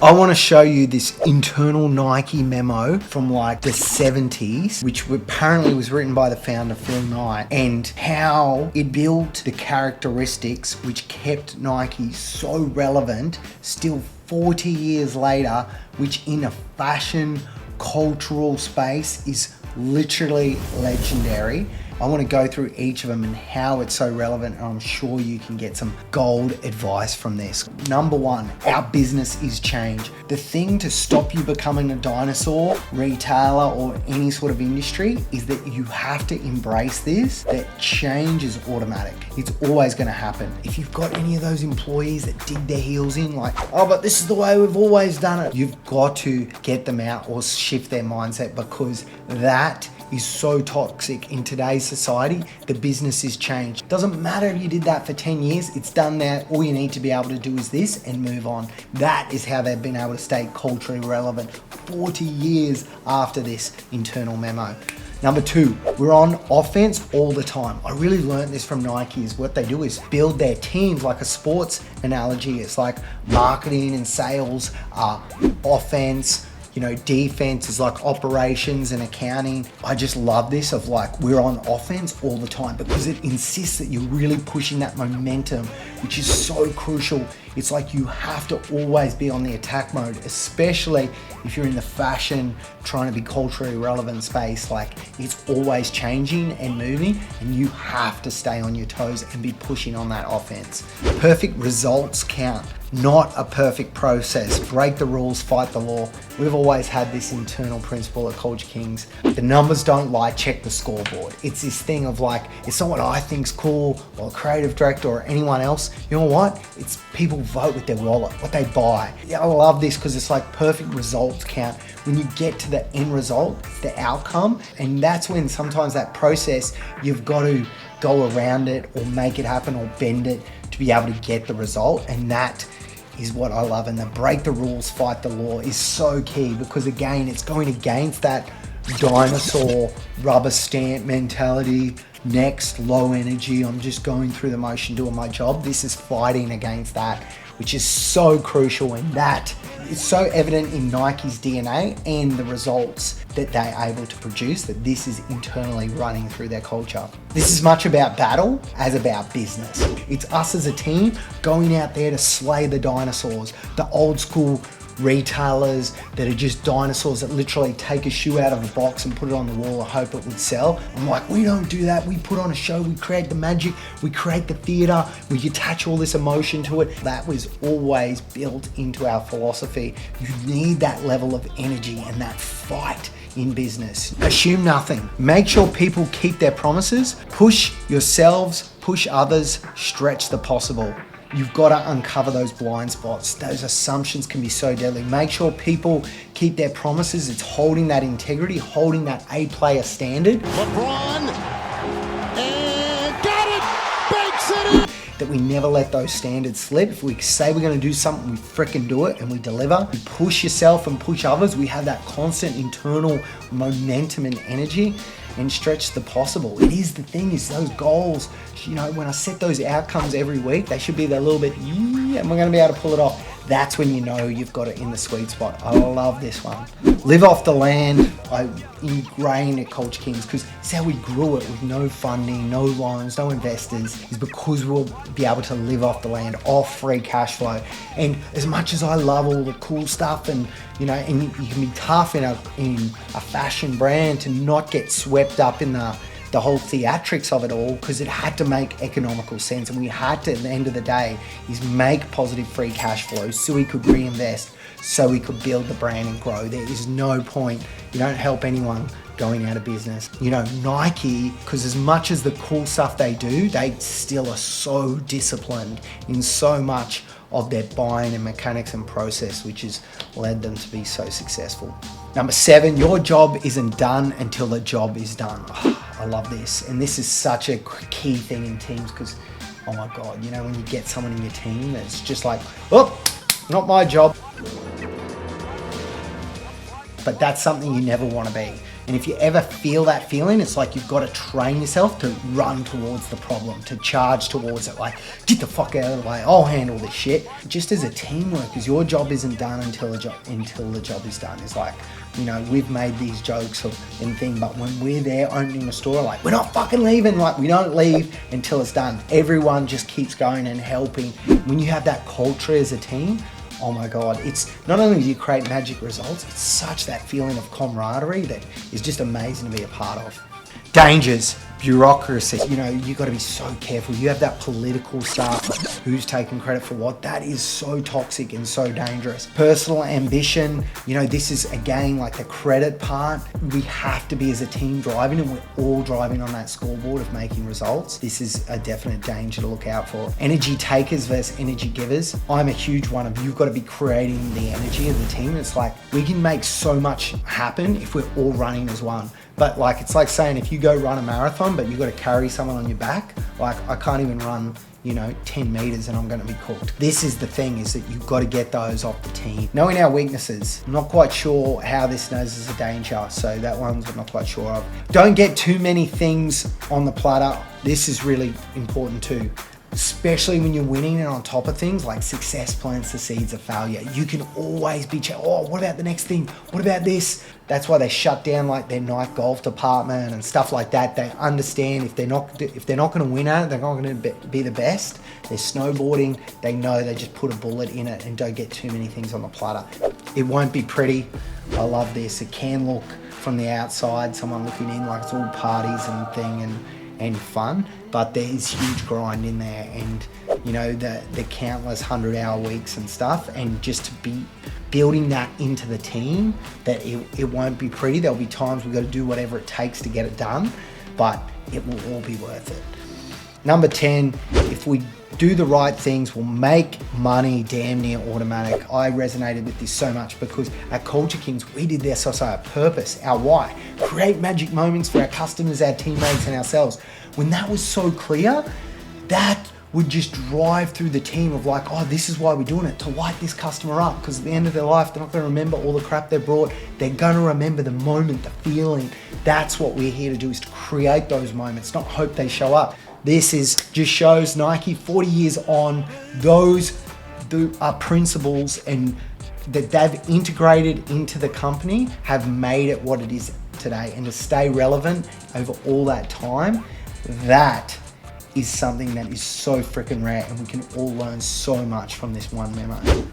I want to show you this internal Nike memo from like the 70s, which apparently was written by the founder, Phil Knight, and how it built the characteristics which kept Nike so relevant still 40 years later, which in a fashion cultural space is literally legendary. I want to go through each of them and how it's so relevant, and I'm sure you can get some gold advice from this. Number one, our business is change. The thing to stop you becoming a dinosaur, retailer, or any sort of industry is that you have to embrace this, that change is automatic. It's always going to happen. If you've got any of those employees that dig their heels in like, oh, but this is the way we've always done it, you've got to get them out or shift their mindset, because that is so toxic in today's society. The business is changed. Doesn't matter if you did that for 10 years, it's done now. All you need to be able to do is this and move on. That is how they've been able to stay culturally relevant 40 years after this internal memo. Number two, we're on offense all the time. I really learned this from Nike. Is what they do is build their teams like a sports analogy. It's like marketing and sales are offense, defense is like operations and accounting. I just love this of like, we're on offense all the time because it insists that you're really pushing that momentum, which is so crucial. It's like you have to always be on the attack mode, especially if you're in the fashion, trying to be culturally relevant space. Like, it's always changing and moving, and you have to stay on your toes and be pushing on that offense. Perfect results count, not a perfect process. Break the rules, fight the law. We've always had this internal principle at Culture Kings. The numbers don't lie, check the scoreboard. It's this thing of like, it's not what I think's cool, or a creative director or anyone else. You know what? It's people vote with their wallet, what they buy. Yeah, I love this because it's like perfect results count. When you get to the end result, the outcome, and that's when sometimes that process, you've got to go around it or make it happen or bend it to be able to get the result. And that is what I love. And the break the rules, fight the law is so key, because again, it's going against that dinosaur rubber stamp mentality. Next, low energy, I'm just going through the motion, doing my job. This is fighting against that, which is so crucial, and that is so evident in Nike's DNA and the results that they're able to produce, that this is internally running through their culture. This is much about battle as about business. It's us as a team going out there to slay the dinosaurs, the old school retailers that are just dinosaurs that literally take a shoe out of a box and put it on the wall and hope it would sell. I'm like, we don't do that. We put on a show, we create the magic, we create the theater, we attach all this emotion to it. That was always built into our philosophy. You need that level of energy and that fight in business. Assume nothing. Make sure people keep their promises. Push yourselves, push others, stretch the possible. You've got to uncover those blind spots. Those assumptions can be so deadly. Make sure people keep their promises. It's holding that integrity, holding that A-player standard. LeBron, and got it, banks it in. That we never let those standards slip. If we say we're going to do something, we frickin' do it and we deliver. You push yourself and push others. We have that constant internal momentum and energy, and stretch the possible. It is the thing, is those goals. When I set those outcomes every week, they should be there a little bit, and we're going to be able to pull it off. That's when you know you've got it in the sweet spot. I love this one. Live off the land. I ingrained at Culture Kings because it's how we grew it, with no funding, no loans, no investors, is because we'll be able to live off the land, off free cash flow. And as much as I love all the cool stuff, and and you can be tough in a fashion brand to not get swept up in the whole theatrics of it all, because it had to make economical sense, and we had to, at the end of the day, is make positive free cash flow so we could reinvest, so we could build the brand and grow. There is no point. You don't help anyone going out of business. Nike, because as much as the cool stuff they do, they still are so disciplined in so much of their buying and mechanics and process, which has led them to be so successful. Number 7, your job isn't done until the job is done. I love this. And this is such a key thing in teams, because, oh my God, when you get someone in your team that's just like, oh, not my job. But that's something you never want to be. And if you ever feel that feeling, it's like you've got to train yourself to run towards the problem, to charge towards it, like, get the fuck out of the way, I'll handle this shit. Just as a team workers, your job isn't done until the job is done. It's like, you know, we've made these jokes and thing, but when we're there opening a store, like, we're not fucking leaving, like, we don't leave until it's done. Everyone just keeps going and helping. When you have that culture as a team, oh my God, it's not only do you create magic results, it's such that feeling of camaraderie that is just amazing to be a part of. Dangers, bureaucracy. You know, you got to be so careful. You have that political stuff, like who's taking credit for what. That is so toxic and so dangerous. Personal ambition, you know, this is again like the credit part. We have to be as a team driving, and we're all driving on that scoreboard of making results. This is a definite danger to look out for. Energy takers versus energy givers. I'm a huge one of, you've got to be creating the energy of the team. It's like we can make so much happen if we're all running as one. But like, it's like saying if you go run a marathon, but you've got to carry someone on your back, like I can't even run, you know, 10 meters and I'm going to be cooked. This is the thing, is that you've got to get those off the team. Knowing our weaknesses. I'm not quite sure how this knows is a danger, so that one's I'm not quite sure of. Don't get too many things on the platter. This is really important too. Especially when you're winning and on top of things, like success plants the seeds of failure. You can always be, oh, what about the next thing? What about this? That's why they shut down like their night golf department and stuff like that. They understand if they're not going to win at it, they're not going to be the best. They're snowboarding. They know they just put a bullet in it and don't get too many things on the platter. It won't be pretty. I love this. It can look from the outside, someone looking in, like it's all parties and thing and fun, but there's huge grind in there, and you know the countless 100-hour weeks and stuff, and just to be building that into the team, that it won't be pretty. There'll be times we've got to do whatever it takes to get it done, but it will all be worth it. Number 10, if we do the right things, we'll make money damn near automatic. I resonated with this so much because at Culture Kings, we did this also our purpose, our why. Create magic moments for our customers, our teammates, and ourselves. When that was so clear, that would just drive through the team of like, oh, this is why we're doing it, to light this customer up, because at the end of their life, they're not gonna remember all the crap they brought. They're gonna remember the moment, the feeling. That's what we're here to do, is to create those moments, not hope they show up. This just shows Nike 40 years on, those are principles and that they've integrated into the company have made it what it is today. And to stay relevant over all that time, that is something that is so freaking rare, and we can all learn so much from this one memo.